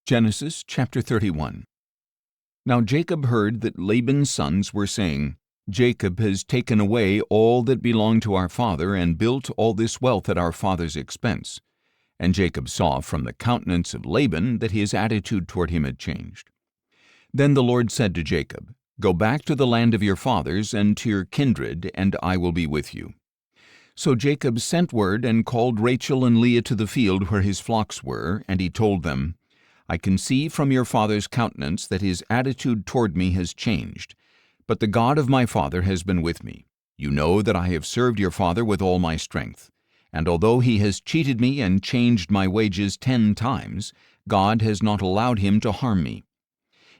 Genesis chapter 31. Now Jacob heard that Laban's sons were saying, Jacob has taken away all that belonged to our father and built all this wealth at our father's expense. And Jacob saw from the countenance of Laban that his attitude toward him had changed. Then the Lord said to Jacob, Go back to the land of your fathers and to your kindred, and I will be with you. So Jacob sent word and called Rachel and Leah to the field where his flocks were, and he told them, I can see from your father's countenance that his attitude toward me has changed, but the God of my father has been with me. You know that I have served your father with all my strength, and although he has cheated me and changed my wages 10 times, God has not allowed him to harm me.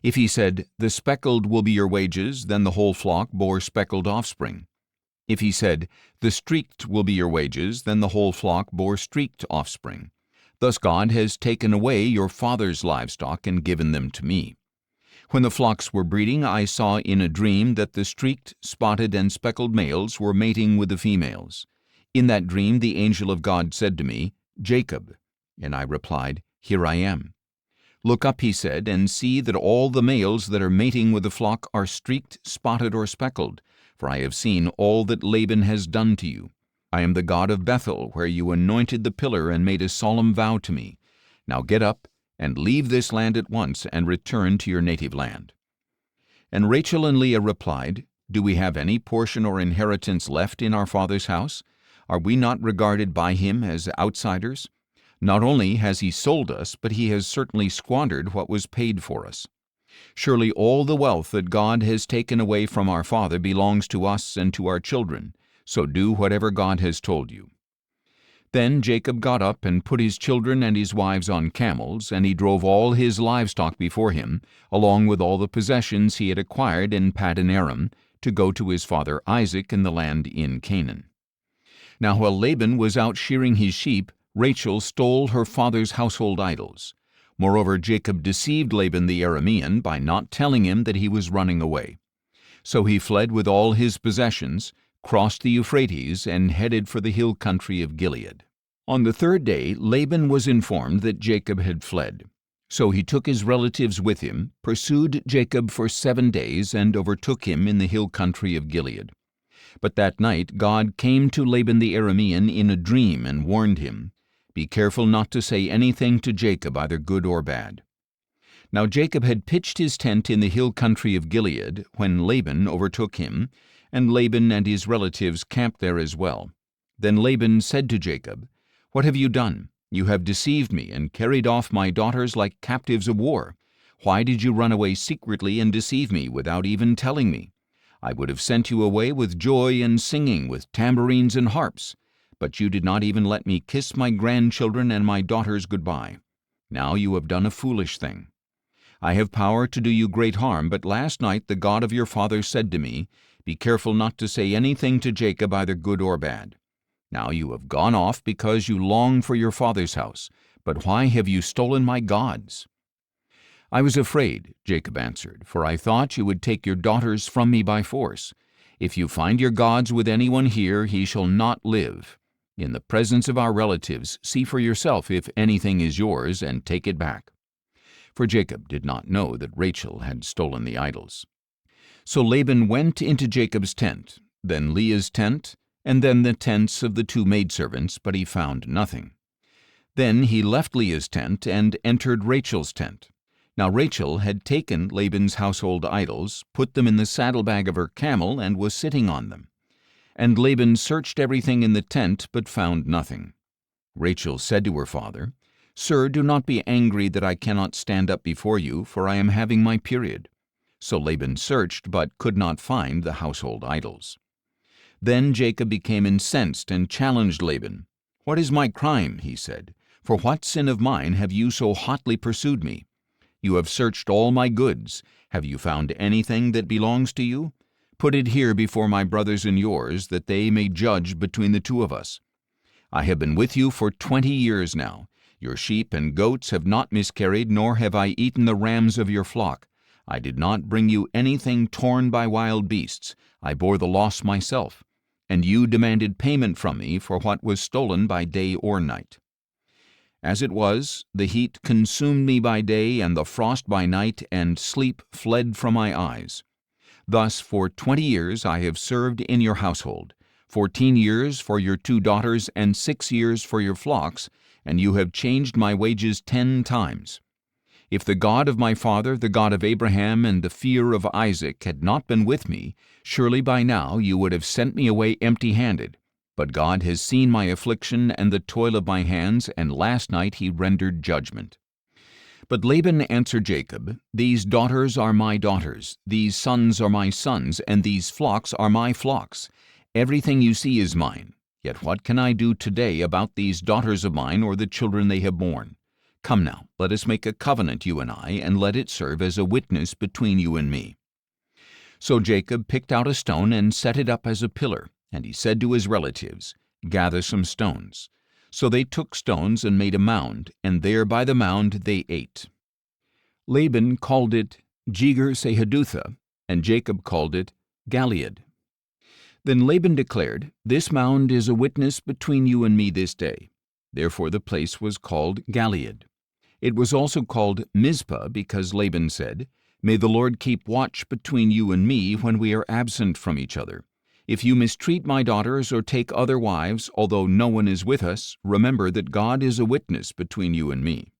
If he said, The speckled will be your wages, then the whole flock bore speckled offspring. If he said, The streaked will be your wages, then the whole flock bore streaked offspring. Thus God has taken away your father's livestock and given them to me. When the flocks were breeding, I saw in a dream that the streaked, spotted, and speckled males were mating with the females. In that dream the angel of God said to me, Jacob. And I replied, Here I am. Look up, he said, and see that all the males that are mating with the flock are streaked, spotted, or speckled, for I have seen all that Laban has done to you. I am the God of Bethel, where you anointed the pillar and made a solemn vow to me. Now get up and leave this land at once and return to your native land. And Rachel and Leah replied, Do we have any portion or inheritance left in our father's house? Are we not regarded by him as outsiders? Not only has he sold us, but he has certainly squandered what was paid for us. Surely all the wealth that God has taken away from our father belongs to us and to our children. So do whatever God has told you. Then Jacob got up and put his children and his wives on camels, and he drove all his livestock before him, along with all the possessions he had acquired in Paddan Aram, to go to his father Isaac in the land in Canaan. Now while Laban was out shearing his sheep, Rachel stole her father's household idols. Moreover, Jacob deceived Laban the Aramean by not telling him that he was running away. So he fled with all his possessions, crossed the Euphrates, and headed for the hill country of Gilead. On the third day, Laban was informed that Jacob had fled. So he took his relatives with him, pursued Jacob for 7 days, and overtook him in the hill country of Gilead. But that night God came to Laban the Aramean in a dream and warned him, Be careful not to say anything to Jacob, either good or bad. Now Jacob had pitched his tent in the hill country of Gilead when Laban overtook him, and Laban and his relatives camped there as well. Then Laban said to Jacob, What have you done? You have deceived me and carried off my daughters like captives of war. Why did you run away secretly and deceive me without even telling me? I would have sent you away with joy and singing, with tambourines and harps. But you did not even let me kiss my grandchildren and my daughters goodbye. Now you have done a foolish thing. I have power to do you great harm, but last night the God of your father said to me, Be careful not to say anything to Jacob, either good or bad. Now you have gone off because you long for your father's house, but why have you stolen my gods? I was afraid, Jacob answered, for I thought you would take your daughters from me by force. If you find your gods with anyone here, he shall not live. In the presence of our relatives, see for yourself if anything is yours, and take it back. For Jacob did not know that Rachel had stolen the idols. So Laban went into Jacob's tent, then Leah's tent, and then the tents of the 2 maidservants, but he found nothing. Then he left Leah's tent and entered Rachel's tent. Now Rachel had taken Laban's household idols, put them in the saddlebag of her camel, and was sitting on them. And Laban searched everything in the tent, but found nothing. Rachel said to her father, Sir, do not be angry that I cannot stand up before you, for I am having my period. So Laban searched, but could not find the household idols. Then Jacob became incensed and challenged Laban. What is my crime? He said. For what sin of mine have you so hotly pursued me? You have searched all my goods. Have you found anything that belongs to you? Put it here before my brothers and yours, that they may judge between the 2 of us. I have been with you for 20 years now. Your sheep and goats have not miscarried, nor have I eaten the rams of your flock. I did not bring you anything torn by wild beasts. I bore the loss myself. And you demanded payment from me for what was stolen by day or night. As it was, the heat consumed me by day, and the frost by night, and sleep fled from my eyes. Thus for 20 years I have served in your household, 14 years for your 2 daughters, and 6 years for your flocks, and you have changed my wages 10 times. If the God of my father, the God of Abraham, and the fear of Isaac had not been with me, surely by now you would have sent me away empty-handed. But God has seen my affliction and the toil of my hands, and last night he rendered judgment." But Laban answered Jacob, "These daughters are my daughters, these sons are my sons, and these flocks are my flocks. Everything you see is mine. Yet what can I do today about these daughters of mine or the children they have borne? Come now, let us make a covenant, you and I, and let it serve as a witness between you and me." So Jacob picked out a stone and set it up as a pillar, and he said to his relatives, "Gather some stones." So they took stones and made a mound, and there by the mound they ate. Laban called it Jegar-sahadutha, and Jacob called it Galeed. Then Laban declared, "This mound is a witness between you and me this day." Therefore the place was called Galeed. It was also called Mizpah, because Laban said, "May the Lord keep watch between you and me when we are absent from each other. If you mistreat my daughters or take other wives, although no one is with us, remember that God is a witness between you and me."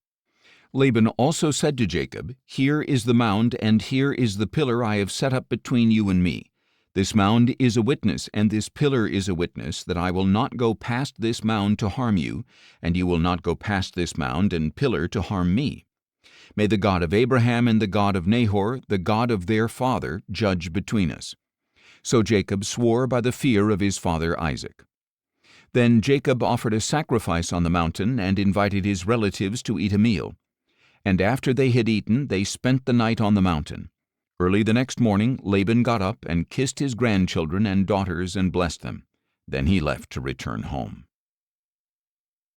Laban also said to Jacob, "Here is the mound, and here is the pillar I have set up between you and me. This mound is a witness, and this pillar is a witness, that I will not go past this mound to harm you, and you will not go past this mound and pillar to harm me. May the God of Abraham and the God of Nahor, the God of their father, judge between us." So Jacob swore by the fear of his father Isaac. Then Jacob offered a sacrifice on the mountain and invited his relatives to eat a meal. And after they had eaten, they spent the night on the mountain. Early the next morning Laban got up and kissed his grandchildren and daughters and blessed them. Then he left to return home.